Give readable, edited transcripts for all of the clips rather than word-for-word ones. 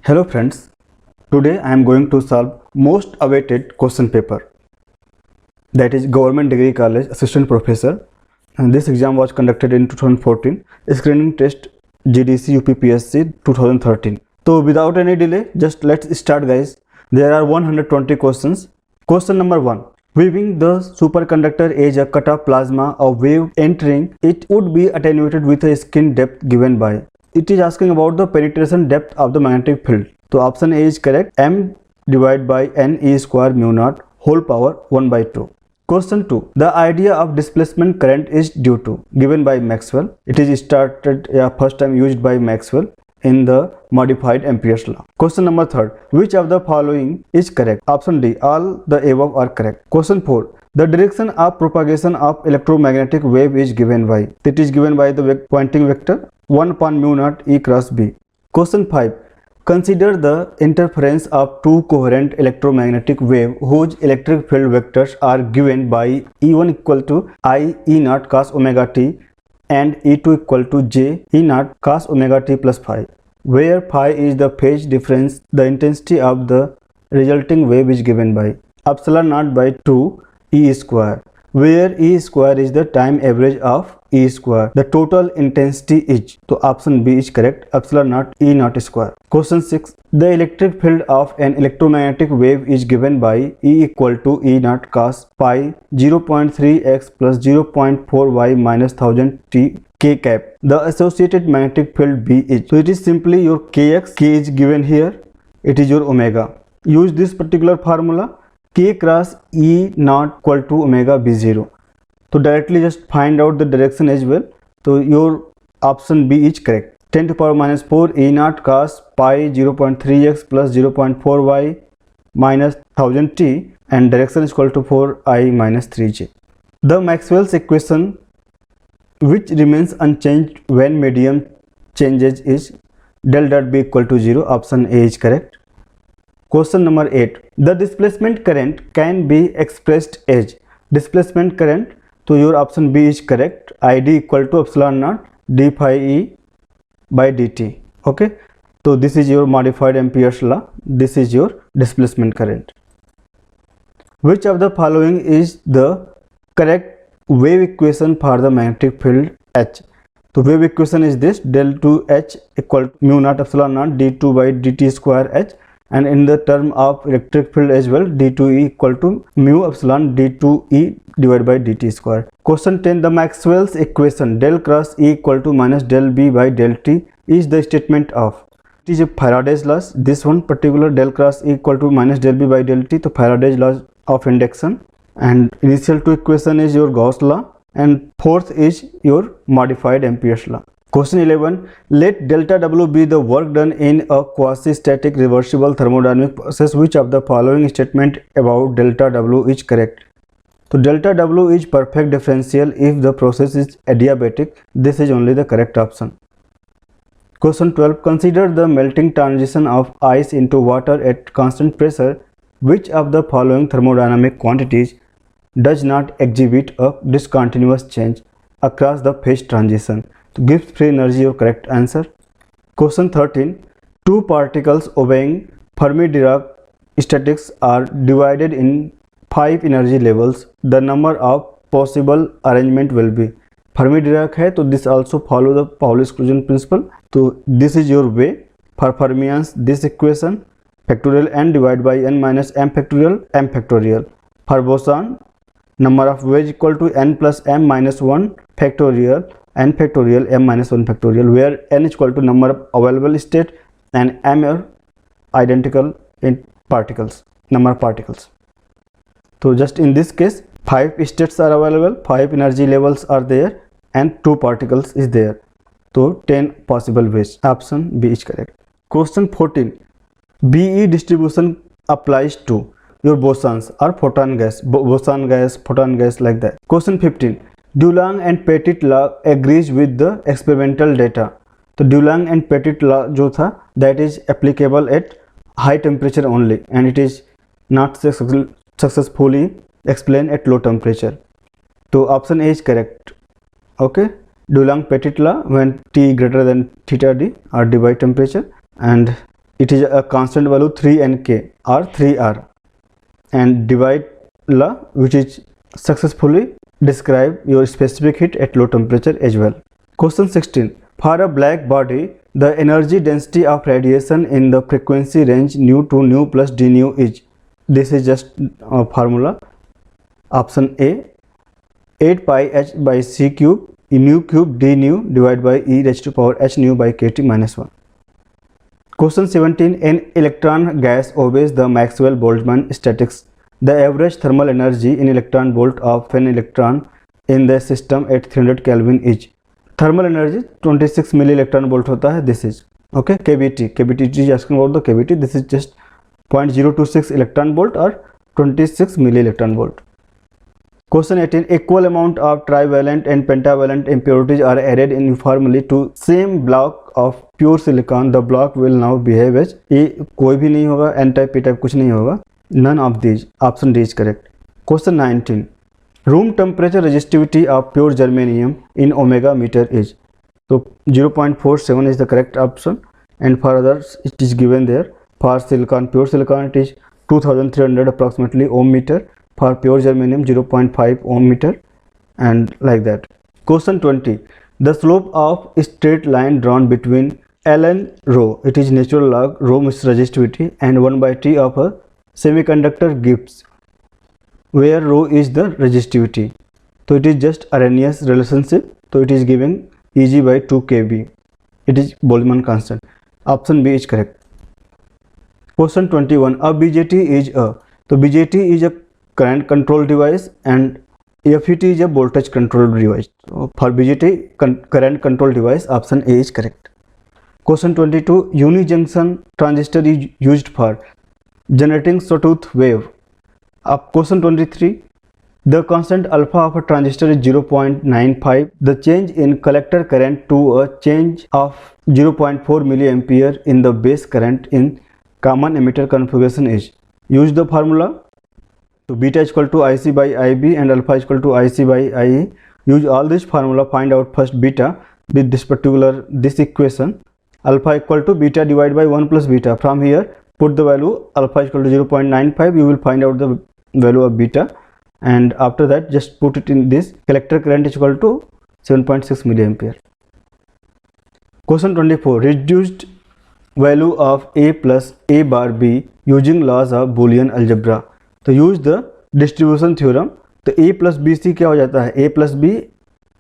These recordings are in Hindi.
Hello friends, today I am going to solve most awaited question paper, that is Government Degree College Assistant Professor, and this exam was conducted in 2014, screening test GDC UPPSC 2013. So without any delay, just let's start guys. There are 120 questions. Question number 1. Weaving the superconductor is a cut-off plasma, a wave entering it would be attenuated with a skin depth given by. It is asking about the penetration depth of the magnetic field. So option A is correct. M divided by N E square mu naught whole power 1 by 2. Question 2. The idea of displacement current is due to, given by Maxwell. It is started first time used by Maxwell in the modified Ampere's law. Question number 3. Which of the following is correct? Option D. All the above are correct. Question 4. The direction of propagation of electromagnetic wave is given by. It is given by the Poynting vector 1 upon mu naught E cross B. Question 5. Consider the interference of two coherent electromagnetic wave whose electric field vectors are given by E1 equal to I E naught cos omega t and E2 equal to J E naught cos omega t plus phi, where phi is the phase difference. The intensity of the resulting wave is given by epsilon naught by 2 E square, where E square is the time average of E square. The total intensity is, so option B is correct, epsilon naught E naught square. Question 6. The electric field of an electromagnetic wave is given by E equal to E naught cos pi 0.3x plus 0.4y minus 1000 t k cap. The associated magnetic field B is, so it is simply your kx, k is given here, it is your omega. Use this particular formula, k cross E naught equal to omega B0. So directly just find out the direction as well. So your option B is correct. 10 to power minus 4 E naught cos pi 0.3x plus 0.4y minus 1000 t and direction is equal to 4I minus 3j. The Maxwell's equation which remains unchanged when medium changes is del dot B equal to 0. Option A is correct. Question number 8. The displacement current can be expressed as displacement current. So your option B is correct. ID equal to epsilon naught d phi E by dt. Okay. So this is your modified Ampere's law. This is your displacement current. Which of the following is the correct wave equation for the magnetic field H? So wave equation is this: del 2 H equal to mu naught epsilon naught d2 by dt square H. And in the term of electric field as well, d2E equal to mu epsilon d2E divided by dt square. Question 10. The Maxwell's equation del cross E equal to minus del B by del T is the statement of. It is a Faraday's law. This one particular del cross E equal to minus del B by del T, the Faraday's law of induction. And initial two equation is your Gauss law, and fourth is your modified Ampere's law. Question 11. Let delta W be the work done in a quasi-static reversible thermodynamic process. Which of the following statement about delta W is correct? So delta W is perfect differential if the process is adiabatic. This is only the correct option. Question 12. Consider the melting transition of ice into water at constant pressure. Which of the following thermodynamic quantities does not exhibit a discontinuous change across the phase transition? To give free energy your correct answer. Question 13. Two particles obeying Fermi-Dirac statistics are divided in 5 energy levels. The number of possible arrangement will be. Fermi-Dirac hai, so this also follow the Pauli exclusion principle. So this is your way. For fermions, this equation factorial n divided by n minus m factorial m factorial. For boson, number of ways equal to n plus m minus 1 factorial n factorial m minus 1 factorial, where n is equal to number of available state and m are identical in particles, number of particles. So just in this case 5 states are available, 5 energy levels are there and 2 particles is there. So 10 possible ways. Option B is correct. Question 14. BE distribution applies to your bosons or photon gas, boson gas, photon gas, like that. Question 15. Dulong and Petit law agrees with the experimental data. तो Dulong and Petit law जो था, that is applicable at high temperature only and it is not successfully explained at low temperature. तो option A is correct. Okay. Dulong Petit law when T greater than theta D or D by temperature, and it is a constant value 3nk or 3r, and divide law which is successfully describe your specific heat at low temperature as well. Question 16. For a black body, the energy density of radiation in the frequency range nu to nu plus d nu is, this is just a formula. Option A, 8 pi h by c cube nu cube d nu divided by e raised to power h nu by kt minus 1. Question 17. An electron gas obeys the Maxwell-Boltzmann statistics. The average thermal energy in electron volt of an electron in the system at 300 Kelvin is. Thermal energy 26 milli electron volt होता है. This is okay. KBT is asking about the KBT. This is just 0.026 electron volt or 26 milli electron volt. Question 18. Equal amount of trivalent and pentavalent impurities are added uniformly to same block of pure silicon. The block will now behave as. ये कोई भी नहीं होगा, n type p type कुछ नहीं होगा. None of these. Option D is correct. Question 19. Room temperature resistivity of pure germanium in omega meter is. So 0.47 is the correct option, and for others it is given there. For silicon, pure silicon, it is 2300 approximately ohm meter. For pure germanium 0.5 ohm meter, and like that. Question 20. The slope of a straight line drawn between L and rho, it is natural log rho is resistivity, and 1 by T of a semiconductor gives, where rho is the resistivity. So it is just Arrhenius relationship. So it is giving Eg by 2 kb. It is Boltzmann constant. Option B is correct. Question 21. A BJT is a. So BJT is a current control device and FET is a voltage control device. So for BJT, current control device, option A is correct. Question 22. Unijunction transistor is used for generating sawtooth wave. Question 23. The constant alpha of a transistor is 0.95. The change in collector current to a change of 0.4 milliampere in the base current in common emitter configuration is. Use the formula. So beta is equal to IC by IB and alpha is equal to IC by IE. Use all this formula, find out first beta with this equation. Alpha equal to beta divided by 1 plus beta. From here, put the value alpha is equal to 0.95. You will find out the value of beta, and after that just put it in this. Collector current is equal to 7.6 milliampere. Question 24. Reduced value of A plus A bar B using laws of Boolean algebra. तो यूज द डिस्ट्रीब्यूशन थ्योरम. तो ए प्लस बी सी क्या हो जाता है, A plus B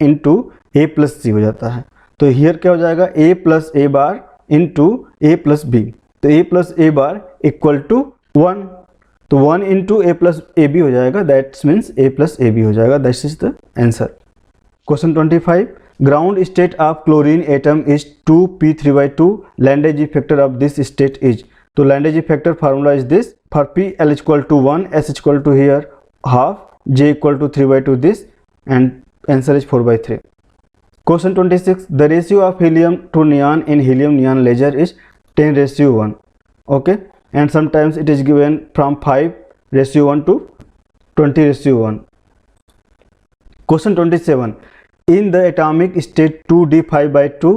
into A plus C हो जाता है. तो हियर क्या हो जाएगा, A plus A bar into A plus B. तो A plus A bar equal to 1. तो 1 into A plus A B हो जाएगा. That's means A plus A B हो जाएगा. That is the answer. Question 25. Ground state of chlorine atom is 2p3/2. Lande g factor of this state is. तो Lande g factor formula is this. For P, L is equal to 1, S is equal to here half, J equal to 3/2 this, and answer is 4/3. Question 26. The ratio of helium to neon in helium-neon laser is 10:1. Okay, and sometimes it is given from 5:1 to 20:1. Question 27. In the atomic state 2d5/2,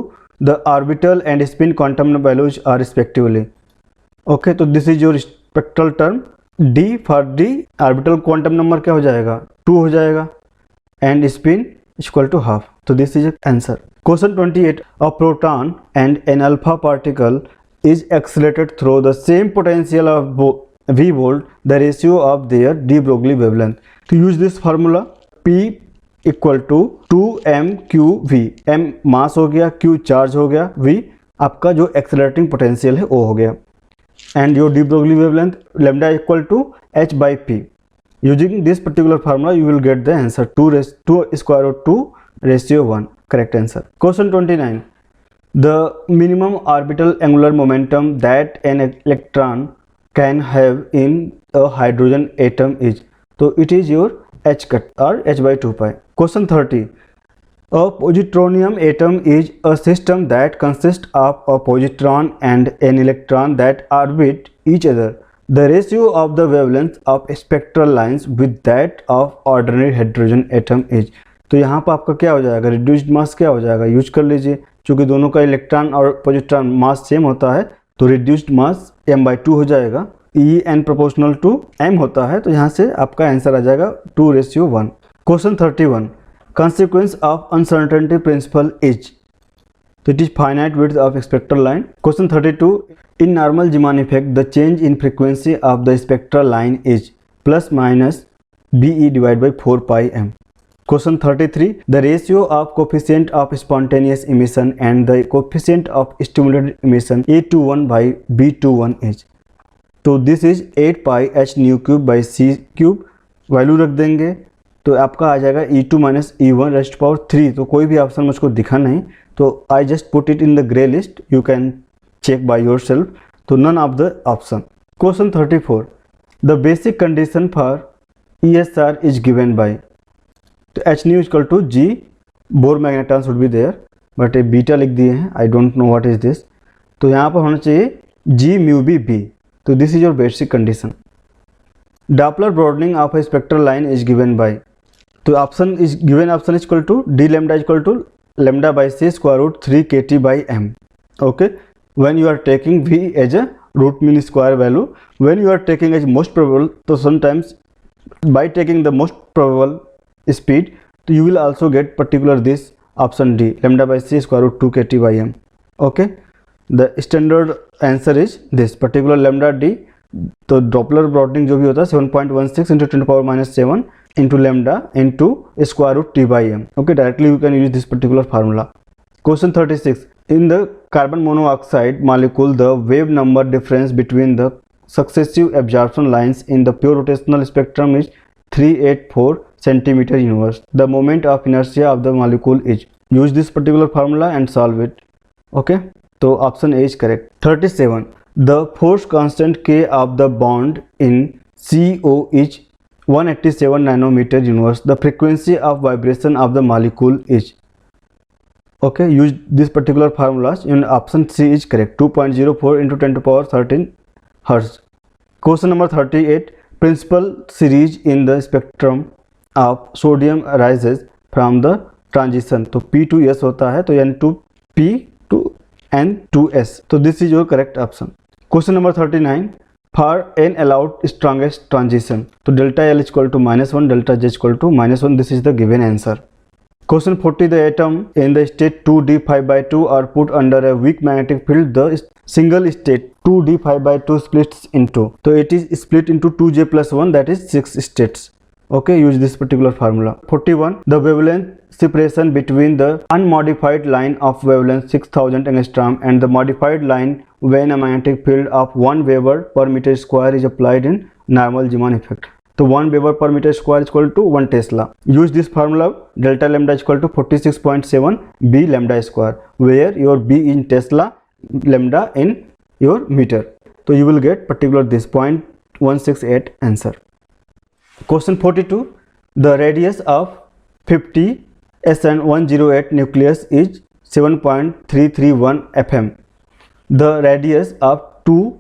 the orbital and spin quantum values are respectively. Okay, तो this is your spectral term. D for D orbital quantum number क्या हो जाएगा, 2 हो जाएगा, and spin equal to half. तो this is answer. Question 28. A proton and an alpha particle is accelerated through the same potential of v volt, the ratio of their de Broglie wavelength. To use this formula, P equal to 2m/q_v. m mass हो गया, q चार्ज हो गया, v आपका जो एक्सेलरेटिंग पोटेंशियल है वो हो गया, and your de Broglie wavelength lambda equal to h by p. Using this particular formula you will get the answer 2 square root 2 ratio 1. Correct answer. Question 29. The minimum orbital angular momentum that an electron can have in a hydrogen atom is. So it is your h cut or h by 2 pi. Question 30. A positronium atom is a system that consists of a positron and an electron that orbit each other. The ratio of the wavelength of spectral lines with that of ordinary hydrogen atom is. तो यहाँ पर आपका क्या हो जाएगा, रिड्यूस्ड मास क्या हो जाएगा, यूज कर लीजिए. चूँकि दोनों का इलेक्ट्रॉन और पोजिट्रॉन मास सेम होता है तो रिड्यूस्ड मास m/2 हो जाएगा, E n proportional to m होता है, तो यहाँ से आपका आंसर आ जाएगा 2:1। Question 31, consequence of uncertainty principle is, so it is finite width of spectral line. Question 32, in normal Zeeman effect the change in frequency of the spectral line is plus minus BE divided by 4 pi m. Question 33, the ratio of coefficient of spontaneous emission and the coefficient of stimulated emission A21 by B21 is, तो this is 8 pi h new cube by c cube, value रख देंगे तो आपका आ जाएगा E2 minus E1 rest power 3। तो कोई भी ऑप्शन मुझको दिखा नहीं, तो I just put it in the grey list, you can check by yourself, तो none of the option. Question 34, the basic condition for ESR is given by, तो h nu equal to g, Bohr magnetons would be there, but a beta लिख दिए हैं, I don't know what is this, तो यहाँ पर होना चाहिए g म्यू बी b, तो this is your basic condition. Doppler broadening of a spectral line is given by, तो option is given, option is equal to d lambda equal to lambda by c square root 3 kt by m. Okay, when you are taking v as a root mean square value, when you are taking as most probable, तो sometimes by taking the most probable speed, you will also get particular this option D, lambda by c square root 2 kt by m. Okay, the standard answer is this particular lambda d, तो डॉपलर ब्रॉडनिंग जो भी होता है 7.16 into 10⁻⁷ into lambda into square root t by m. Okay, directly you can use this particular formula. Question 36, in the carbon monoxide molecule the wave number difference between the successive absorption lines in the pure rotational spectrum is 384 centimetre inverse, the moment of inertia of the molecule is, use this particular formula and solve it. Okay, तो option A is correct. 37, the force constant K of the bond in CO is 187 nanometer universe, the frequency of vibration of the molecule is, okay, use this particular formulas and option C is correct, 2.04 into 10⁻13 hertz. Question number 38, principal series in the spectrum of sodium arises from the transition, तो P to S होता है, तो N2P to N2S, तो this is your correct option. Question number 39, for n allowed strongest transition, तो delta L is equal to -1, delta J is equal to -1, this is the given answer. Question 40, the atom in the state 2d5/2 are put under a weak magnetic field, the single state 2d5/2 splits into, so it is split into 2j plus 1, that is 6 states. Okay, use this particular formula. 41, the wavelength separation between the unmodified line of wavelength 6000 angstrom and the modified line when a magnetic field of 1 Weber per meter square is applied in normal Zeeman effect, तो 1 Weber per meter square is equal to 1 Tesla. Use this formula, delta lambda is equal to 46.7 B lambda square, where your B in Tesla, lambda in your meter, so you will get particular this 0.168 answer. Question 42, the radius of 50 SN108 nucleus is 7.331 FM. The radius of 2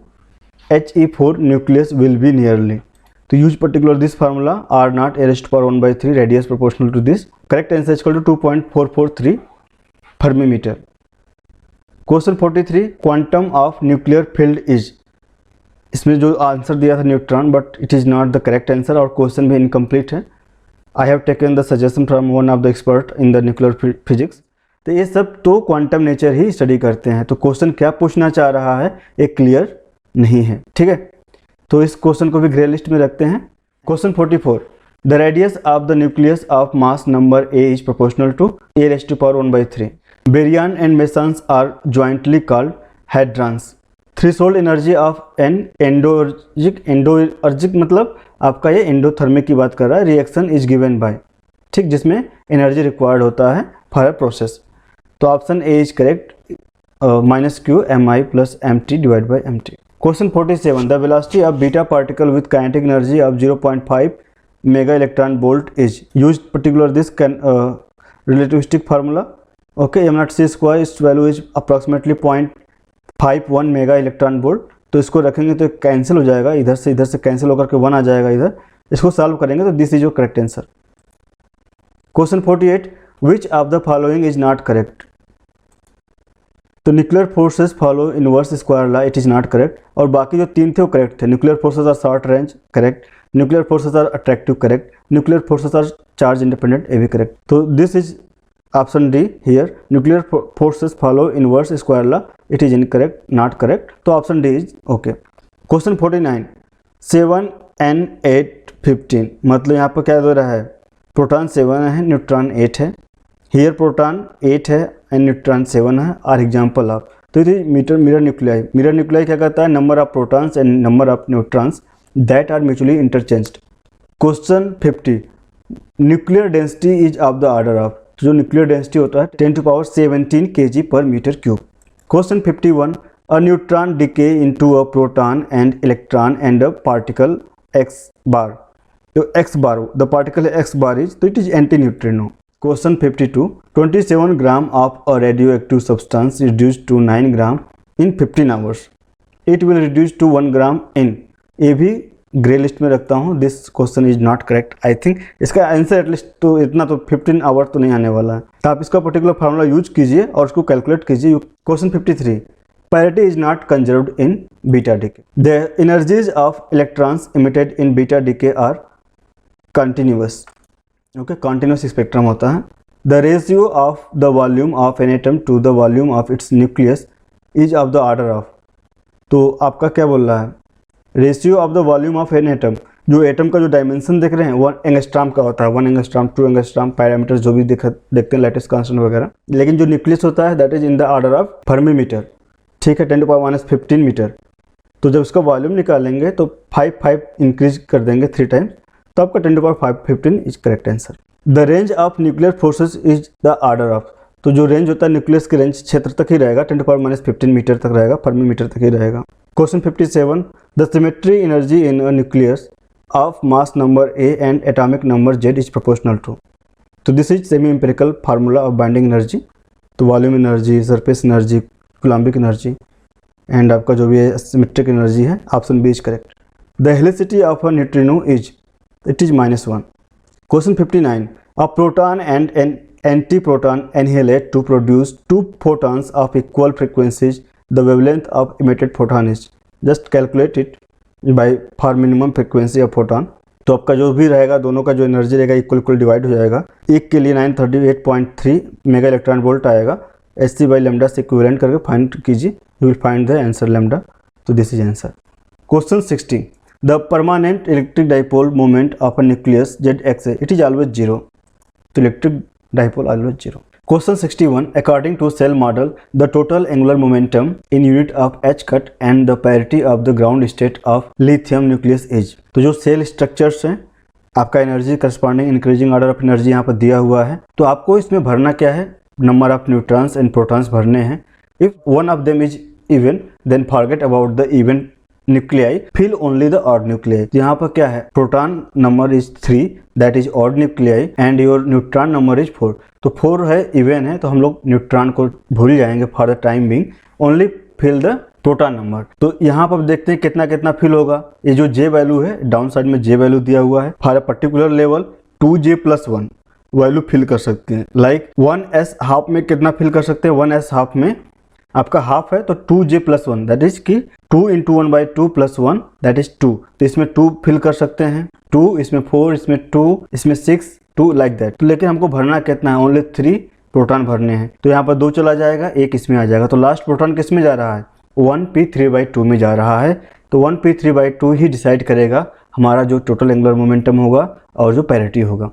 He4 nucleus will be nearly, to use particular this formula, R naught a raised to power 1/3 radius proportional to this, correct answer is equal to 2.443 Fermi meter. Question 43, quantum of nuclear field is, इसमें जो आंसर दिया था neutron, but it is not the correct answer और क्वेश्चन भी इनकम्प्लीट है। I have taken the suggestion from one of the expert in the nuclear physics, तो ये सब तो क्वांटम नेचर ही स्टडी करते हैं, तो क्वेश्चन क्या पूछना चाह रहा है ये क्लियर नहीं है, ठीक है, तो इस क्वेश्चन को भी ग्रे लिस्ट में रखते हैं। Question 44, the radius of the nucleus of mass number A is proportional to a raised to power 1/3, baryon and mesons are jointly called hadrons, threshold energy of an endoergic मतलब आपका ये एंडोथर्मिक की बात कर रहा है, रिएक्शन इज गिवन बाय, ठीक, जिसमें एनर्जी रिक्वायर्ड होता है फॉर अ प्रोसेस, तो option A is correct, -q mi plus mt divided by mt. Question 47, the velocity of beta particle with kinetic energy of 0.5 mega electron volt is, used particular this relativistic formula, okay, m naught c square, its value is approximately 0.51 mega electron volt, तो इसको रखेंगे तो कैंसिल हो जाएगा, इधर से कैंसिल होकर के 1 आ जाएगा इधर, इसको सॉल्व करेंगे तो this is your correct answer. Question 48, which of the following is not correct, तो nuclear forces follow inverse square law, it is not correct. और बाकी जो 3 थे वो करेक्ट थे। Nuclear forces are short range, correct. Nuclear forces are attractive, correct. Nuclear forces are charge independent, ये भी करेक्ट। तो this is option D here, nuclear forces follow inverse square law, it is incorrect, not correct. तो option D is okay. Question 49, 7 and 8 15, मतलब यहाँ पर क्या दे रहा है, प्रोटॉन 7 है, न्यूट्रॉन 8 है। हियर प्रोटॉन 8 है एंड न्यूट्रॉन 7 है, आर एग्जाम्पल ऑफ। तो ये मिरर न्यूक्लियाई, मिरर न्यूक्लियाई क्या कहता है, number of protons and number of neutrons that are mutually interchanged. Question 50, nuclear density is of the order of, जो न्यूक्लियर डेंसिटी होता है 10⁻17 kg/m³। Question 51, a neutron decay into a proton and electron and a particle x bar, तो x bar, the particle x bar is, तो it is anti-neutrino। Question 52, 27 gram of a radioactive substance reduced to 9 gram in 15 hours, it will reduce to 1 gram in, ये भी ग्रे लिस्ट में रखता हूँ। This question is not correct. I think इसका आंसर एटलीस्ट तो इतना तो 15 आवर तो नहीं आने वाला है। तो आप इसका पर्टिकुलर फार्मूला यूज कीजिए और उसको कैलकुलेट कीजिए। Question 53, parity is not conserved in beta decay. The energies of electrons emitted in beta decay are continuous. Okay, continuous spectrum होता है। The ratio of the volume of an atom to the volume of its nucleus is of the order of, तो आपका क्या बोल रहा है, ratio of the volume of an atom, जो एटम का जो डायमेंशन देख रहे हैं 1 एंगस्ट्रॉम का होता है, 1 एंगस्ट्रॉम 2 एंगस्ट्रॉम पैरामीटर जो भी देखते हैं लैटिस कांस्टेंट वगैरह, लेकिन जो न्यूक्लियस होता है that is in the order of fermi metre. ठीक है, 10⁻⁻15 मीटर। तो जब इसका वॉल्यूम निकालेंगे तो 5 इंक्रीज कर देंगे 3 टाइम्स, तो आपका 10⁻15 is correct answer. The range of nuclear forces is the order of, तो जो रेंज होता है न्यूक्लियस की रेंज क्षेत्र तक ही रहेगा, 10⁻⁻15 मीटर तक रहेगा, फर्मी मीटर तक ही रहेगा। Question 57, the symmetry energy in a nucleus of mass number A and atomic number Z is proportional to, तो this is semi empirical formula of binding energy. तो volume energy, surface energy, coulombic energy and आपका जो भी है सिमेट्रिक एनर्जी है, option B is correct. The helicity of a neutrino is, it is -1। Question 59, a proton and an anti proton annihilate to produce 2 photons of equal frequencies, the wavelength of emitted photon is, just calculate it by for minimum frequency of photon। तो आपका जो भी रहेगा दोनों का जो एनर्जी रहेगा इक्वल डिवाइड हो जाएगा। एक के लिए 938.3 मेगा इलेक्ट्रॉन वोल्ट आएगा, Sc/λ से इक्विवेलेंट करके फाइंड कीजिए, you will find the answer lambda. तो this is answer. Question 60, the permanent electric dipole moment of a nucleus ZXA, it is always 0, तो electric dipole always 0। Question 61, according to shell model the total angular momentum in unit of H cut and the parity of the ground state of lithium nucleus is, तो जो सेल स्ट्रक्चर्स हैं आपका energy corresponding increasing order of energy यहाँ पर दिया हुआ है। तो आपको इसमें भरना क्या है, number of neutrons and protons भरने हैं। If one of them is even then forget about the even nuclei, fill only the odd nuclei. यहाँ पर क्या है, proton number is 3 that is odd nuclei and your neutron number is 4, तो 4 है इवन है, तो हम लोग न्यूट्रॉन को भूल जाएंगे for the time being, only fill the proton number. तो यहाँ पर देखते हैं कितना कितना फिल होगा। ये जो J वैल्यू है डाउन साइड में J वैल्यू दिया हुआ है, for a particular level 2J+1 value fill कर सकते हैं। लाइक 1s हाफ में कितना फिल कर सकते हैं, 1s हाफ में आपका हाफ है तो 2J+1 दैट इज कि 2 × 1/2 + 1 दैट इज 2, तो इसमें 2 फिल कर सकते हैं, 2 इसमें 4 इसमें 2 इसमें 6 2 लाइक दैट। तो लेकिन हमको भरना कितना है, ओनली 3 प्रोटॉन भरने हैं, तो यहाँ पर 2 चला जाएगा, 1 इसमें आ जाएगा, तो लास्ट प्रोटॉन किस में जा रहा है, 1p3/2 में जा रहा है। तो 1p3/2 ही डिसाइड करेगा हमारा जो टोटल एंगुलर मोमेंटम होगा और जो पैरिटी होगा।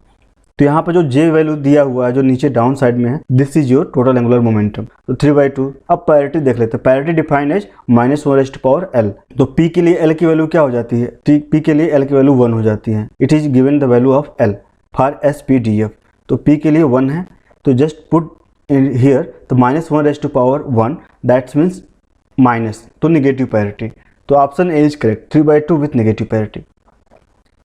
तो यहाँ पर जो J वैल्यू दिया हुआ है जो नीचे डाउन साइड में है, this is your total angular momentum, तो 3/2। अब पैरिटी देख लेते हैं, पैरिटी डिफाइंड एज -1/L। तो P के लिए L की वैल्यू क्या हो जाती है, P के लिए L की वैल्यू 1 हो जाती है, it is given the value of L for SPDF। तो P के लिए 1 है, तो जस्ट पुट हियर तो -1/1 दैट्स मीन्स माइनस, तो निगेटिव पैरिटी। तो option A is correct, 3/2 with negative parity.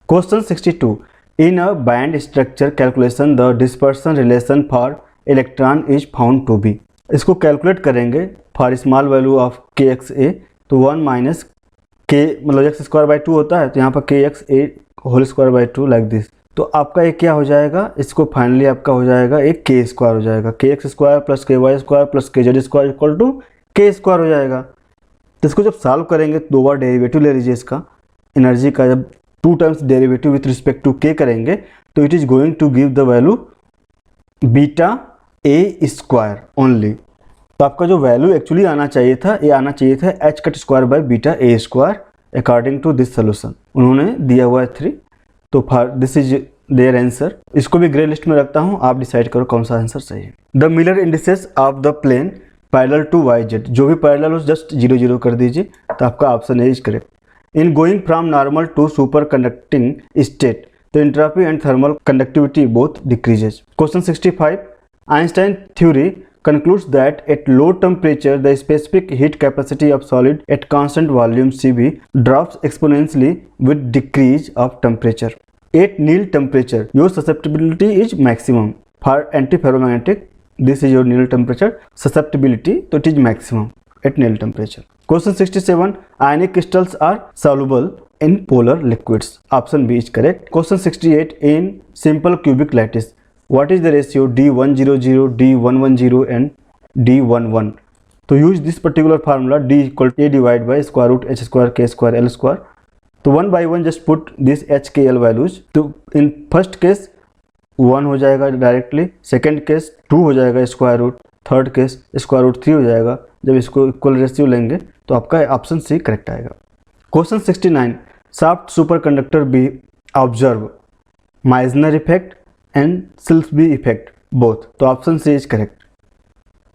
Question 62, in a band structure calculation the dispersion relation for electron is found to be, इसको कैलकुलेट करेंगे for small value of kxa, तो 1 - k मतलब x² 2 होता है, तो यहाँ पर kxa² लाइक दिस। तो आपका एक क्या हो जाएगा, इसको फाइनली आपका हो जाएगा एक k² हो जाएगा, kx² + ky² + kz² = के स्क्वायर हो जाएगा। तो इसको जब सॉल्व करेंगे 2 बार डेरिवेटिव ले लीजिए इसका, एनर्जी का जब 2 times derivative with respect to k करेंगे तो it is going to give the value beta a square only. तो आपका जो वैल्यू एक्चुअली आना चाहिए था, ये आना चाहिए था h cut square by beta a square according to this solution. उन्होंने दिया हुआ है 3, तो दिस इज देयर आंसर। इसको भी ग्रे लिस्ट में रखता हूँ, आप डिसाइड करो कौन सा आंसर सही है। The Miller indices of the plane parallel to y z, जो भी पैरेलल हो जस्ट 0 0 कर दीजिए, तो आपका option A is correct. In going from normal to super conducting state the entropy and thermal conductivity both decreases. Question 65, Einstein theory concludes that at low temperature the specific heat capacity of solid at constant volume Cv drops exponentially with decrease of temperature. At nil temperature your susceptibility is maximum. For antiferromagnetic this is your nil temperature susceptibility, so it is maximum at nil temperature. Question 67, ionic crystals are soluble in polar liquids. Option B is correct. Question 68, in simple cubic lattice what is the ratio D100, D110 and D11? तो use this particular formula, D equal to A divided by square root H square K square L square. तो 1 by 1 just put this H K L values. तो in first case 1 हो जाएगा डायरेक्टली, सेकेंड केस 2 हो जाएगा square root, third case square root 3 हो जाएगा। जब इसको इक्वल रेशियो लेंगे तो आपका ऑप्शन सी करेक्ट आएगा। Question 69, soft super conductor be observe Meissner effect and Silsbee effect both, तो option C is correct.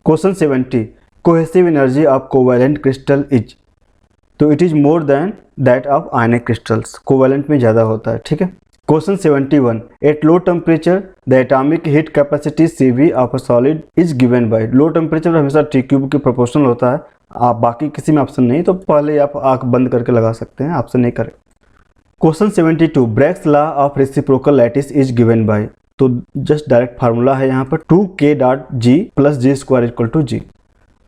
Question 70, cohesive energy of covalent crystal is, तो it is more than that of ionic crystals, covalent में ज़्यादा होता है, ठीक है। Question 71, at low temperature the atomic heat capacity Cv of a solid is given by, low temperature हमेशा टी क्यूब के प्रोपोर्शनल होता है, आप बाकी किसी में ऑप्शन नहीं, तो पहले आप आँख बंद करके लगा सकते हैं, ऑप्शन नहीं करें। Question 72, Bragg's law of reciprocal lattice is given by, तो जस्ट डायरेक्ट फार्मूला है यहाँ पर 2k.g plus G square equal to G.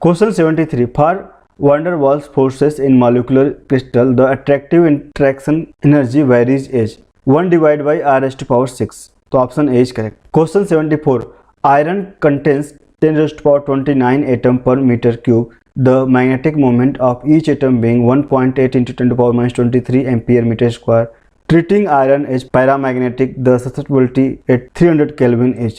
Question 73, for van der Waals forces in molecular crystal the attractive interaction energy varies as 1 divide by r⁻⁶, तो option A is correct. Question 74, iron contains 10⁻29 atom per metre cube, the magnetic moment of each atom being 1.8 × 10⁻23 ampere metre square, treating iron as paramagnetic the susceptibility at 300 Kelvin is,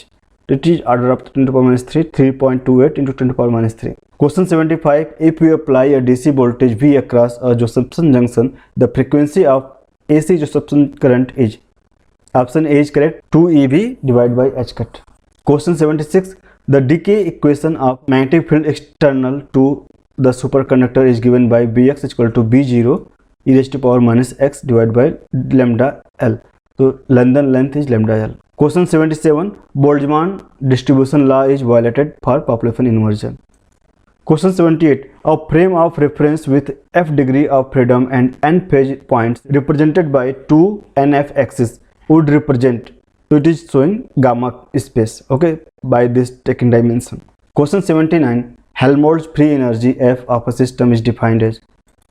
it is order of 10⁻³ 3.28 × 10⁻³। Question 75, if we apply a DC voltage V across a Josephson junction the frequency of AC Josephson current is, option A is correct, 2EV divided by H cut। Question 76, the decay equation of magnetic field external to the superconductor is given by Bx equal to B0 e⁻⁻x divided by lambda L, तो London length is lambda L। Question 77, Boltzmann distribution law is violated for population inversion। Question 78, a frame of reference with f degree of freedom and n phase points represented by 2 nf axis would represent, so it is showing gamma space, okay, by this taking dimension। Question 79, Helmholtz free energy F of a system is defined as,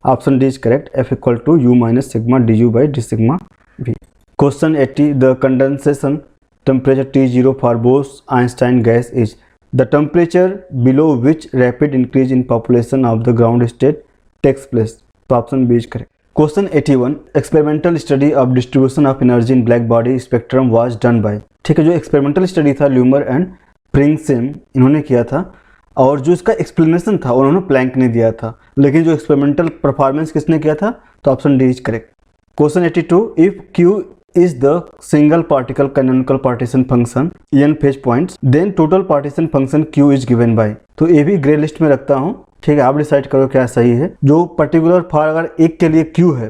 option D is correct, F equal to U minus sigma du by d sigma V। Question 80, the condensation temperature T0 for Bose Einstein gas is, the temperature below which rapid increase in population of the ground state takes place, तो option B is correct। Question 81, experimental study of distribution of energy in black body spectrum was done by, ठीक है, जो experimental study था ल्यूमर एंड प्रिंगसेम इन्होंने किया था, और जो इसका एक्सप्लेनेशन था उन्होंने प्लैंक ने दिया था, लेकिन जो एक्सपेरिमेंटल परफॉर्मेंस किसने किया था, तो option D is correct. Question 82, if Q is the single particle canonical partition function n phase points then total partition function Q is given by, तो ये भी ग्रे लिस्ट में रखता हूँ, ठीक है, आप डिसाइड करो क्या सही है। जो पर्टिकुलर फॉर अगर एक के लिए Q है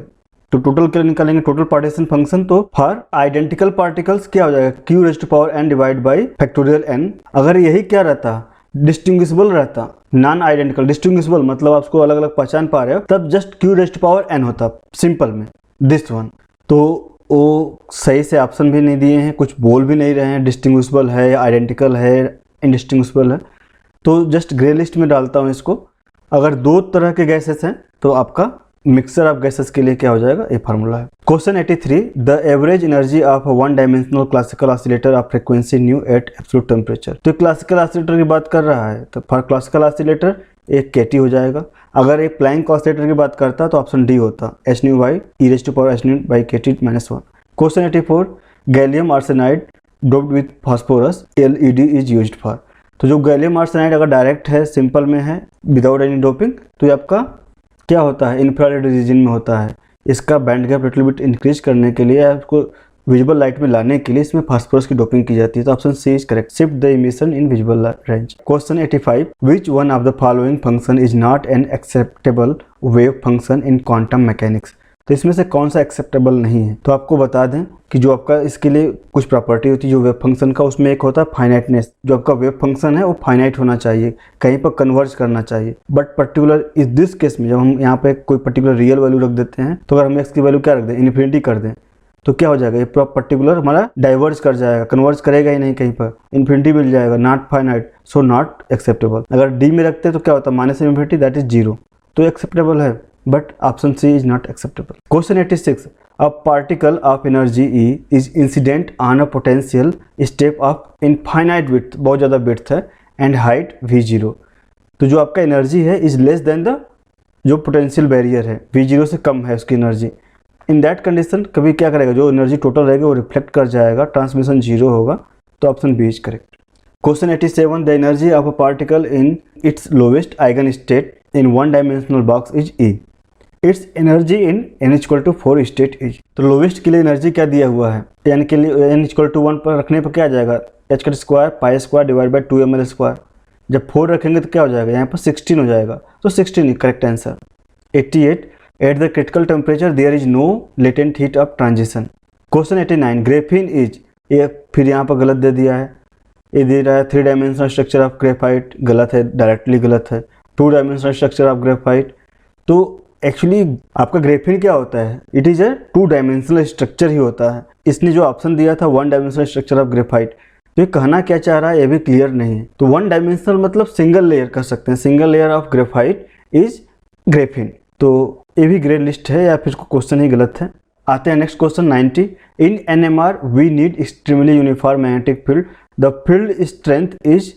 तो टोटल के लिए निकालेंगे टोटल पार्टीशन फंक्शन, तो फॉर आइडेंटिकल पार्टिकल्स क्या हो जाएगा, Q⁻n divide by factorial n। अगर यही क्या रहता, डिस्टिंग्विशबल रहता, नॉन आइडेंटिकल, डिस्टिंग्विशबल मतलब आपको अलग अलग पहचान पा रहे हो, तब जस्ट Q⁻n होता सिंपल में, दिस वन। तो वो सही से ऑप्शन भी नहीं दिए हैं, कुछ बोल भी नहीं रहे हैं, डिस्टिंग्विशबल है, आइडेंटिकल है, इनडिस्टिंग्विशबल है, तो जस्ट ग्रे लिस्ट में डालता हूँ इसको। अगर दो तरह के गैसेस हैं तो आपका मिक्सचर ऑफ गैसेस के लिए क्या हो जाएगा, ये फार्मूला है। Question 83, the average energy of one dimensional classical oscillator of frequency nu at absolute temperature. तो क्लासिकल ऑसिलेटर की बात कर रहा है, तो फॉर क्लासिकल ऑसिलेटर एक केटी हो जाएगा। अगर एक प्लैंक ऑसिलेटर की बात करता तो ऑप्शन डी होता, H nu by E raise to power H nu by K T minus 1। Question 84, gallium arsenide doped with phosphorus LED is used for. तो जो गैलियम आर्सेनाइड अगर डायरेक्ट है, सिंपल में है, विदाउट एनी डोपिंग, तो ये आपका क्या होता है, इंफ्रारेड रीजन में होता है। इसका band gap little bit increase करने के लिए, आपको विजिबल लाइट में लाने के लिए इसमें फास्फोरस की डोपिंग की जाती है। तो option C is correct, shift the emission in visible range. Question 85, which one of the following function is not an acceptable wave function in quantum mechanics. तो इसमें से कौन सा एक्सेप्टेबल नहीं है। तो आपको बता दें कि जो आपका इसके लिए कुछ प्रॉपर्टी होती है जो वेव फंक्शन का, उसमें एक होता है फाइनाइटनेस। जो आपका वेव फंक्शन है वो फाइनाइट होना चाहिए, कहीं पर कन्वर्ज करना चाहिए। बट पर्टिकुलर इस दिस केस में जब हम यहाँ पे कोई पर्टिकुलर रियल वैल्यू रख देते हैं, तो अगर हम एक्स की वैल्यू क्या रख दें, इन्फिनिटी कर दें, तो क्या हो जाएगा, ये पर्टिकुलर हमारा डाइवर्ज कर जाएगा, कन्वर्ज करेगा ही नहीं, कहीं पर इन्फिनिटी मिल जाएगा, not finite, so not acceptable. अगर डी में रखते तो क्या होता है, माइनस इन्फिनिटी दैट इज 0, तो एक्सेप्टेबल है, but option C is not acceptable. Question 86, a particle of energy E is incident on a potential step of infinite width, बहुत ज़्यादा विड्थ है, एंड हाइट V0। तो जो आपका एनर्जी है इज लेस देन द जो पोटेंशियल बैरियर है, V0 से कम है उसकी एनर्जी। इन दैट कंडीशन कभी क्या करेगा, जो एनर्जी टोटल रहेगा वो रिफ्लेक्ट कर जाएगा, ट्रांसमिशन 0 होगा। तो option B is correct. Question 87, the energy of a particle in its lowest eigen state in one dimensional box is E। Its energy in n=4 state is. तो लोवेस्ट के लिए एनर्जी क्या दिया हुआ है, n के लिए n=1 पर रखने पर क्या आ जाएगा, h² pi square divide by 2ml²। जब 4 रखेंगे तो क्या हो जाएगा, यहाँ पर 16 हो जाएगा, तो 16 correct answer. 88, at the critical temperature there is no latent heat of transition. Question 89, graphene is, ये फिर यहाँ पर गलत दे दिया है, ये दे रहा है 3 डायमेंशनल स्ट्रक्चर ऑफ ग्रेफाइट, गलत है, डायरेक्टली गलत है। 2 डायमेंशनल स्ट्रक्चर ऑफ ग्रेफाइट, तो एक्चुअली आपका ग्रेफीन क्या होता है, it is a 2 dimensional structure ही होता है। इसने जो ऑप्शन दिया था 1 डायमेंशनल स्ट्रक्चर ऑफ ग्रेफाइट, तो ये कहना क्या चाह रहा है ये भी क्लियर नहीं है। तो 1 डायमेंशनल मतलब सिंगल लेयर कर सकते हैं, single layer of graphite is graphene. तो ये भी ग्रे लिस्ट है या फिर क्वेश्चन ही गलत है। आते हैं next question 90, in NMR we need extremely uniform magnetic field, the field strength is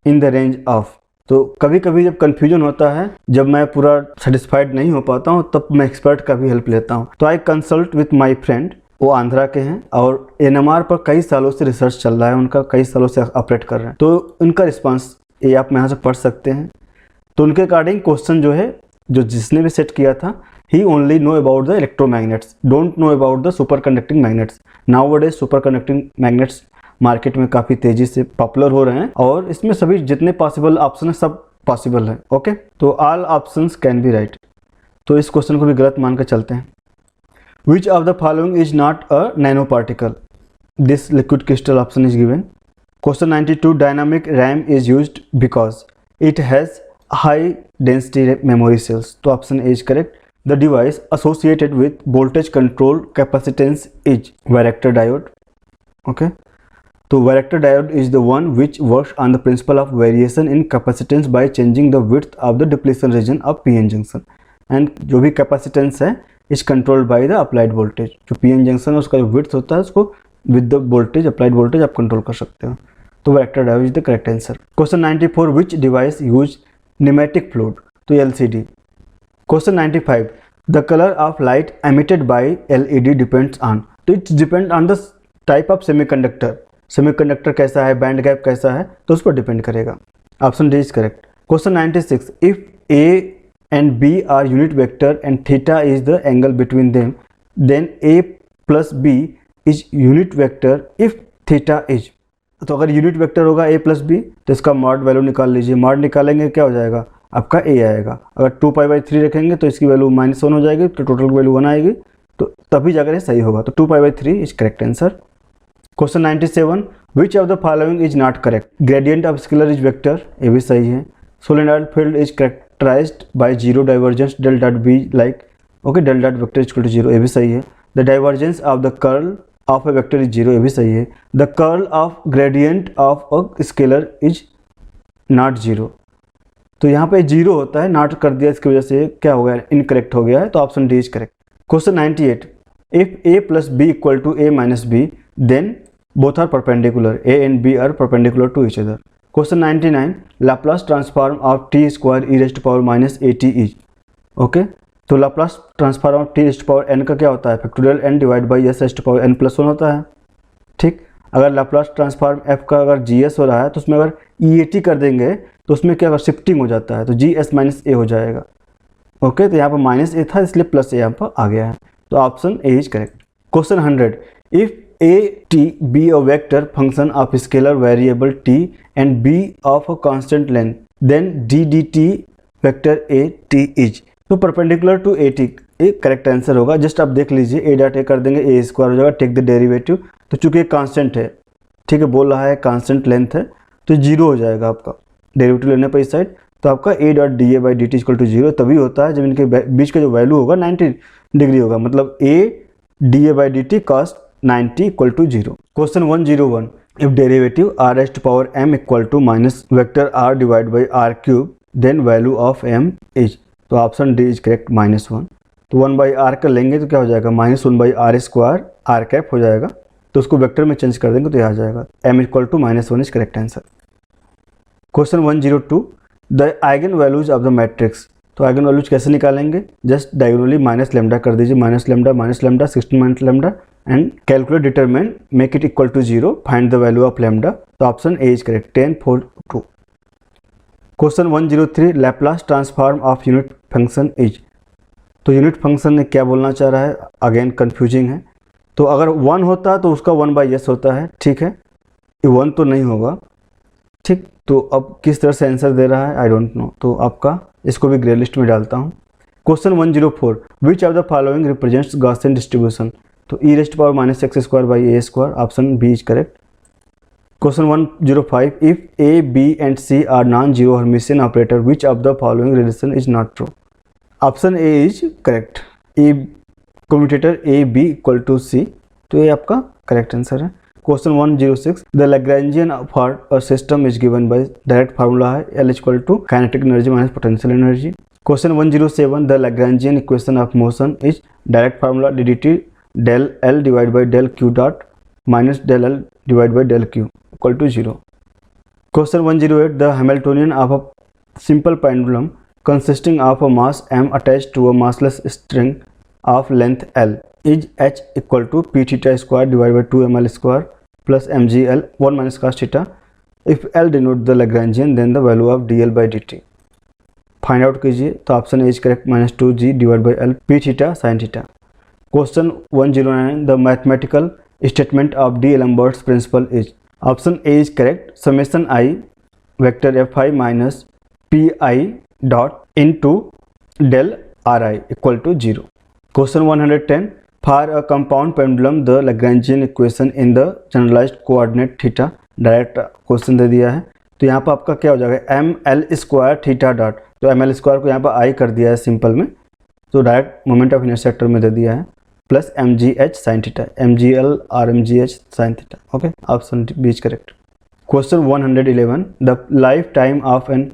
in the range of. तो कभी कभी जब कन्फ्यूजन होता है, जब मैं पूरा सेटिस्फाइड नहीं हो पाता हूँ, तब मैं एक्सपर्ट का भी हेल्प लेता हूँ। तो I consult with my friend, वो आंध्रा के हैं और NMR पर कई सालों से रिसर्च चल रहा है, उनका कई सालों से ऑपरेट कर रहे हैं। तो उनका रिस्पांस ये आप यहाँ से पढ़ सकते हैं। तो उनके अकॉर्डिंग क्वेश्चन जो है, जो जिसने भी सेट किया था, he only know about the electromagnets, don't know about the super conducting magnets. Nowadays super conducting magnets market में काफ़ी तेज़ी से पॉपुलर हो रहे हैं और इसमें सभी जितने पॉसिबल ऑप्शन है सब पॉसिबल है। ओके, तो all options can be right. तो इस क्वेश्चन को भी गलत मान कर चलते हैं। Which of the following is not a nano particle, this liquid crystal option is given. Question 92, dynamic RAM is used because it has high density memory cells. तो option A is correct. The device associated with voltage control capacitance is varactor diode. Okay, तो varactor diode is the one which works on the principle of variation in capacitance by changing the width of the depletion region of PN junction, and जो भी capacitance है is controlled by the applied voltage। जो PN junction है उसका जो width होता है उसको with the voltage applied voltage आप कंट्रोल कर सकते हो। तो varactor diode is the correct answer. Question 94, which device use pneumatic fluid? तो LCD। Question 95, the color of light emitted by LED depends on। तो it depend on the type of semiconductor, semiconductor कैसा है, बैंड गैप कैसा है, तो उस पर डिपेंड करेगा। Option D is correct. Question 96, if A and B are unit vector and theta is the angle between them, then A plus B is unit vector if theta is. तो अगर यूनिट वेक्टर होगा ए प्लस बी, तो इसका मॉड वैल्यू निकाल लीजिए। मॉड निकालेंगे क्या हो जाएगा, आपका ए आएगा। अगर 2π/3 रखेंगे तो इसकी वैल्यू -1 हो जाएगी, तो टोटल वैल्यू 1 आएगी, तो तभी जाकर ये सही होगा। तो 2π/3 is correct answer. Question 97, which of the following is not correct? Gradient of scalar is vector, ये भी सही है। Solenoid field is characterized by zero divergence del dot B like, okay, del dot vector is equal to 0, ये भी सही है। The divergence of the curl of a vector is 0, ये भी सही है। The curl of gradient of a scalar is not 0, तो यहाँ पे 0 होता है, नॉट कर दिया, इसकी वजह से क्या हो गया, इनकरेक्ट हो गया है, तो option D is correct. Question 98, if a plus B equal to a minus B then both are perpendicular, a and b are perpendicular to each other. Question 99, Laplace transform of T square E rest power minus A T is. Okay, तो Laplace transform of T rest power n का क्या होता है, factorial n divide by S rest power n plus 1 होता है। ठीक, अगर लाप्लास ट्रांसफॉर्म f का अगर gs हो रहा है तो उसमें अगर EAT कर देंगे तो उसमें क्या अगर शिफ्टिंग हो जाता है तो GS माइनस ए हो जाएगा। ओके, तो यहाँ पर माइनस ए था इसलिए प्लस ए यहाँ पर आ गया है, तो option A is correct. Question 100, if a t be a vector function of scalar variable t and b of a constant length then d dt vector a t is, तो परपेंडिकुलर टू ए टी एक करेक्ट आंसर होगा। जस्ट आप देख लीजिए, ए डॉट ए कर देंगे, ए स्क्वायर हो जाएगा, टेक द डेरिवेटिव, तो चूंकि कांस्टेंट है, ठीक है, बोल रहा है कांस्टेंट लेंथ है, तो 0 हो जाएगा आपका डेरिवेटिव लेने पर इस साइड, तो आपका A dot D A by D T equal to 0 तभी होता है जब इनके बीच का जो वैल्यू होगा 90 डिग्री होगा, मतलब A D A by D T cos 90 equal to 0। Question 101, if derivative r raised to power m equal to minus vector r divide by R cube then value of m is, तो ऑप्शन डी इज करेक्ट, -1। तो 1 बाई आर का लेंगे तो क्या हो जाएगा, -1 by R square R cap हो जाएगा, तो उसको वेक्टर में चेंज कर देंगे तो यह आ जाएगा m equal to -1 is correct answer. Question 102, the eigen values of the matrix, तो आइगन वैल्यूज कैसे निकालेंगे, जस्ट डायगोनली माइनस लेमडा कर दीजिए, minus lambda 16 minus lambda and calculate determinant make it equal to 0 find the value of lambda, तो option A is correct, 10 4 2। Question 103, Laplace transform of unit function is, तो यूनिट फंक्शन ने क्या बोलना चाह रहा है, अगेन कंफ्यूजिंग है, तो अगर 1 होता है तो उसका 1 बाई एस होता है, ठीक है, ये 1 तो नहीं होगा, ठीक, तो अब किस तरह से आंसर दे रहा है आई डोंट नो, तो आपका इसको भी ग्रे लिस्ट में डालता हूँ। Question 104, which of the following represents Gaussian distribution, तो E rest power minus X square by A square, option B is correct. Question 105, if A B and C are non zero Hermitian operator which of the following relation is not true, option A is correct, A commutator A B equal to C, तो ये आपका करेक्ट आंसर है। Question 106, the Lagrangian for a system is given by, direct formula है L equal to kinetic energy minus potential energy. Question 107, the Lagrangian equation of motion is, direct formula dt del L divide by del Q dot minus del L divide by del Q equal to 0। Question 108, the Hamiltonian of a simple pendulum consisting of a mass m attached to a massless string of length L is h equal to p theta square divide by 2ml square plus mgl 1 minus cos theta, if L denote the Lagrangian then the value of dl by dt, find out कीजिए, तो option A is correct, -2g divide by L p theta sin theta. Question 109, the mathematical statement of D'Alembert's principle is, option A is correct, summation I vector F I minus P I dot into del R I equal to 0। Question 110, for a compound pendulum the Lagrangian equation in the generalized coordinate theta, direct question दे दिया है, तो यहाँ पर आपका क्या हो जाएगा, M L square theta dot, तो एम एल स्क्वायर को यहाँ पर आई कर दिया है सिंपल में, तो direct moment of inertia sector में दे दिया है, plus M G H sine theta, M G L R M G H sine theta, okay, option B is correct. Question 111, the life time of an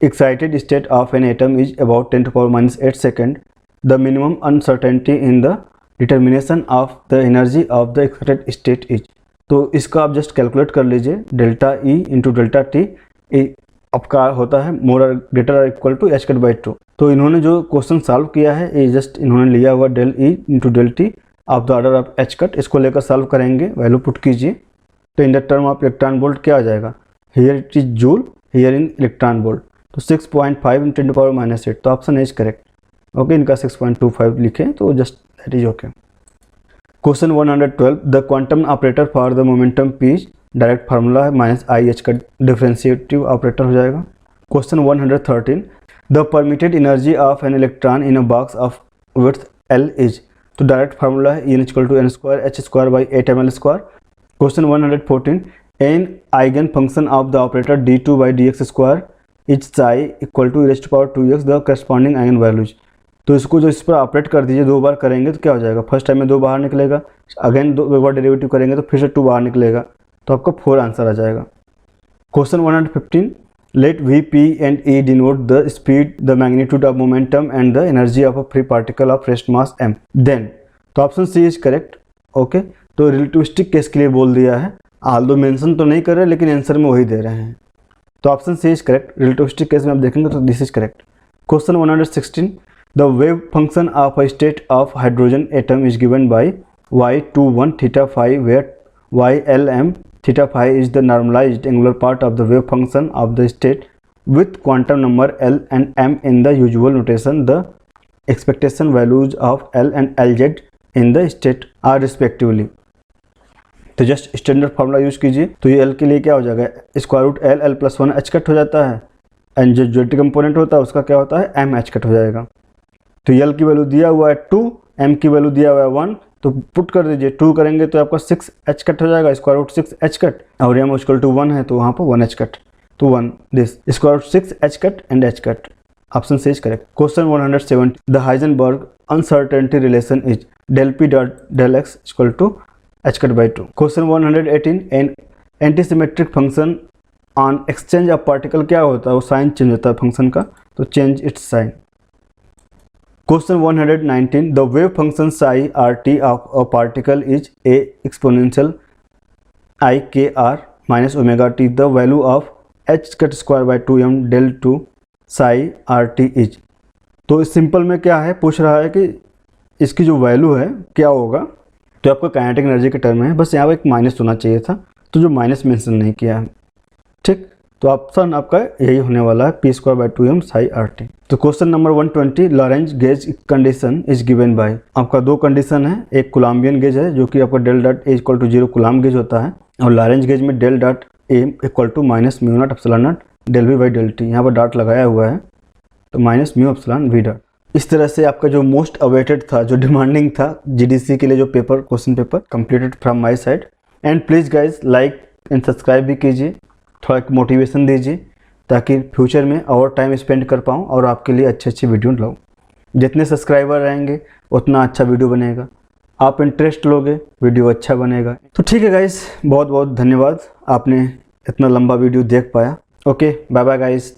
excited state of an atom is about 10⁻⁸ second, the minimum uncertainty in the determination of the energy of the excited state is, तो इसका आप जस्ट कैलकुलेट कर लीजिए, delta E into delta T आपका होता है मोर और ग्रेटर और equal to H cut by 2, तो इन्होंने जो क्वेश्चन सॉल्व किया है ये जस्ट इन्होंने लिया हुआ del E into del T of the order of H cut, इसको लेकर सॉल्व करेंगे, वैल्यू पुट कीजिए, तो in the term of electron volt क्या आ जाएगा, here it is joule, here in electron volt, तो 6.5 × 10⁻⁸, तो ऑप्शन इज करेक्ट, ओके, इनका 6.25 लिखें तो just that is okay. Question 112, the quantum operator for the momentum p, direct formula है माइनस आई एच का डिफरेंशिएटिव ऑपरेटर हो जाएगा। Question 113, the permitted energy of an electron in a box of width l is, तो डायरेक्ट फार्मूला है e equal to n square h square by 8ml square. Question 114, an eigen function of the operator d2 by dx square is Sai equal to e to power 2x the corresponding eigen values, तो इसको जो इस पर ऑपरेट कर दीजिए, 2 बार करेंगे तो क्या हो जाएगा, फर्स्ट टाइम में 2 बाहर निकलेगा, अगेन 2 बार डेरिवेटिव करेंगे तो फिर से 2 बाहर निकलेगा, तो आपका 4 आंसर आ जाएगा। Question 115, Let Vp and E denote the speed, the magnitude of momentum and the energy of a free particle of rest mass m. Then तो option C is correct. Okay, तो रिलेटिविस्टिक केस के लिए बोल दिया है, आल्दो मेंशन तो नहीं कर रहे लेकिन आंसर में वही दे रहे हैं, तो option C is correct. Relativistic case में आप देखेंगे तो this is correct. Question 116, the wave function of a state of hydrogen atom is given by y21 theta phi where ylm theta phi is the normalized angular part of the wave function of the state with quantum number L and M in the usual notation. The expectation values of L and Lz in the state are respectively. तो जस्ट स्टैंडर्ड फार्मूला यूज कीजिए, तो ये L के लिए क्या हो जाएगा, square root L L plus 1 h cut हो जाता है, एंड जो ज्योमेट्रिक कंपोनेंट होता है उसका क्या होता है M h कट हो जाएगा। तो L की वैल्यू दिया हुआ है 2, M की वैल्यू दिया हुआ है 1, तो पुट कर दीजिए, 2 करेंगे तो आपका 6 h कट हो जाएगा, स्क्वायर रूट 6 h कट, और m इक्वल टू 1 है तो वहाँ पर 1 h कट, तो 1 this square root 6 h cut and h cut, option C is correct. Question 170, the Heisenberg uncertainty relation is del p dot del x equal to h cut by 2। Question 118, an antisymmetric function on exchange of particle क्या होता है, वो साइन चेंज होता है फंक्शन का, तो change its sign. Question 119, the wave function psi rt of a particle is a exponential ikr minus omega t. The value of h cut square by 2m del 2 psi rt is. तो इस सिंपल में क्या है, पूछ रहा है कि इसकी जो वैल्यू है क्या होगा, तो आपको काइनेटिक एनर्जी के टर्म है, बस यहाँ पर एक माइनस होना चाहिए था, तो जो माइनस मेंशन नहीं किया है, ठीक, तो ऑप्शन आपका यही होने वाला है P square by 2m psi R T. तो question number 120, Lorenz gauge condition is given by, आपका दो कंडीशन है, एक कोलम्बियन गेज है जो कि आपका del dot A equal to 0 Coulomb gauge होता है, और लॉरेंज गेज में del dot A equal to minus mu naught epsilon naught del V by del T, यहाँ पर डॉट लगाया हुआ है, तो minus mu epsilon V dot. इस तरह से आपका जो मोस्ट अवेटेड था, जो डिमांडिंग था जीडीसी के लिए जो paper, question paper completed from my side. And please guys like and subscribe भी कीजिए, थोड़ा एक मोटिवेशन दीजिए ताकि फ्यूचर में और टाइम स्पेंड कर पाऊँ और आपके लिए अच्छे अच्छे वीडियो लाऊँ। जितने सब्सक्राइबर रहेंगे उतना अच्छा वीडियो बनेगा, आप इंटरेस्ट लोगे वीडियो अच्छा बनेगा। तो ठीक है गाइस, बहुत बहुत धन्यवाद, आपने इतना लंबा वीडियो देख पाया। Okay, bye bye guys.